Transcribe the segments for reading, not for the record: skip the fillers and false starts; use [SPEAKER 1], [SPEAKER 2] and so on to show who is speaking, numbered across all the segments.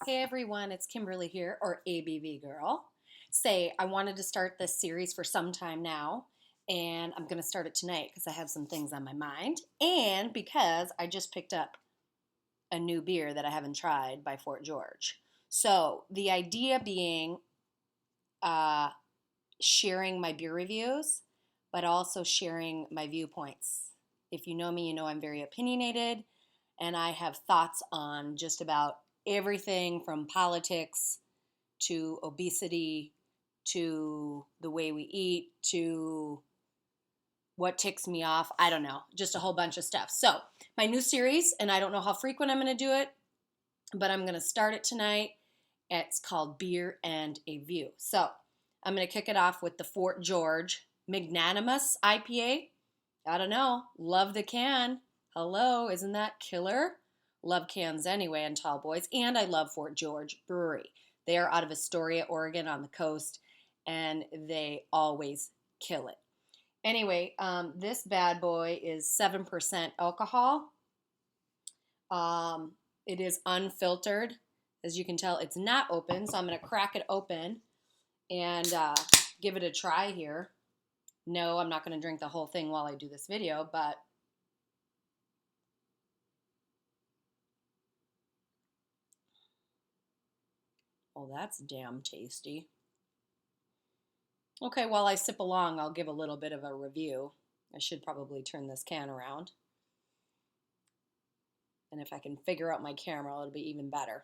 [SPEAKER 1] Hey everyone, it's Kimberly here, or ABV Girl. I wanted to start this series for some time now, and I'm going to start it tonight because I have some things on my mind, and because I just picked up a new beer that I haven't tried by Fort George. So, the idea being uh, sharing my beer reviews, but also sharing my viewpoints. If you know me, you know I'm very opinionated, and I have thoughts on just about everything from politics to obesity to the way we eat to what ticks me off. I don't know, just a whole bunch of stuff. So, my new series, and I don't know how frequent I'm going to do it, but I'm going to start it tonight. It's called Beer and a View. So, I'm going to kick it off with the Fort George Magnanimous IPA. I don't know. Love the can. Hello, isn't that killer? Love cans anyway and tall boys. And I love Fort George Brewery. They are out of Astoria, Oregon on the coast, and they always kill it. Anyway, this bad boy is 7% alcohol. It is unfiltered. As you can tell, it's not open, so I'm going to crack it open and give it a try here. No, I'm not going to drink the whole thing while I do this video, but oh, that's damn tasty. Okay, while I sip along, I'll give a little bit of a review. I should probably turn this can around. And if I can figure out my camera, it'll be even better.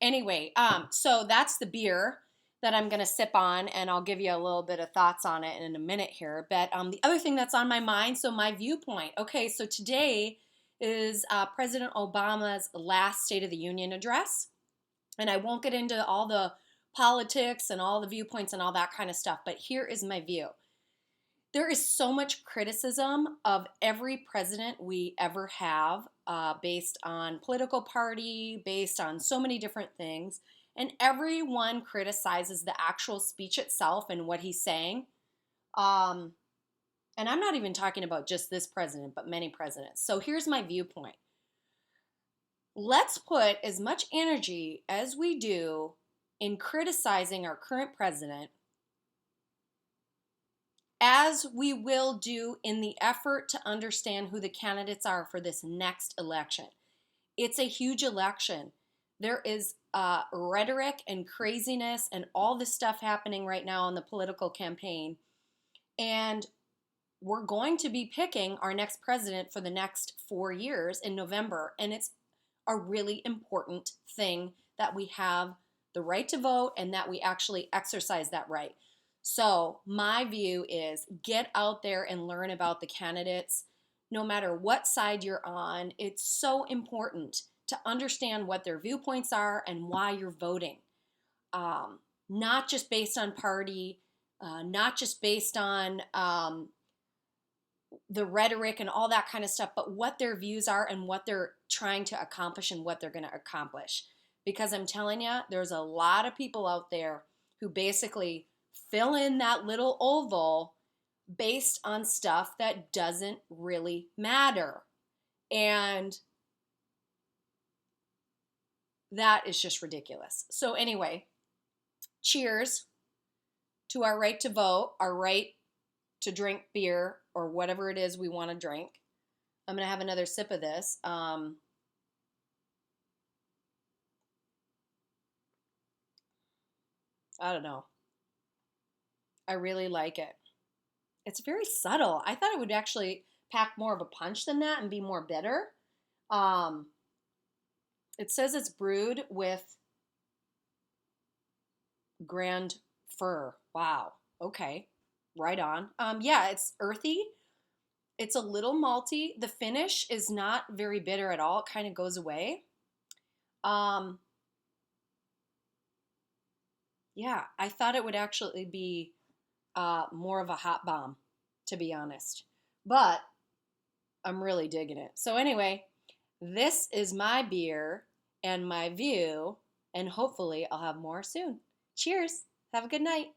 [SPEAKER 1] Anyway, so that's the beer that I'm going to sip on, and I'll give you a little bit of thoughts on it in a minute here. But the other thing that's on my mind, so my viewpoint. Okay, so today is President Obama's last State of the Union address. And I won't get into all the politics and all the viewpoints and all that kind of stuff, but here is my view. There is so much criticism of every president we ever have based on political party, based on so many different things, and everyone criticizes the actual speech itself and what he's saying. And I'm not even talking about just this president, but many presidents. So here's my viewpoint. Let's put as much energy as we do in criticizing our current president as we will do in the effort to understand who the candidates are for this next election. It's a huge election. There is rhetoric and craziness and all this stuff happening right now in the political campaign. And we're going to be picking our next president for the next 4 years in November. And it's a really important thing that we have the right to vote and that we actually exercise that right. So my view is get out there and learn about the candidates. No matter what side you're on, it's so important to understand what their viewpoints are and why you're voting. Not just based on party, not just based on the rhetoric and all that kind of stuff, but what their views are and what they're trying to accomplish and what they're going to accomplish. Because I'm telling you, there's a lot of people out there who basically fill in that little oval based on stuff that doesn't really matter. And that is just ridiculous. So anyway, cheers to our right to vote, our right to drink beer or whatever it is we want to drink. I'm going to have another sip of this. I don't know. I really like it. It's very subtle. I thought it would actually pack more of a punch than that and be more bitter. It says it's brewed with Grand Fir. Wow. Okay. Right on. Yeah, it's earthy. It's a little malty. The finish is not very bitter at all. It kind of goes away. Yeah, I thought it would actually be more of a hot bomb, to be honest. But I'm really digging it. So anyway, this is my beer and my view, and hopefully I'll have more soon. Cheers. Have a good night.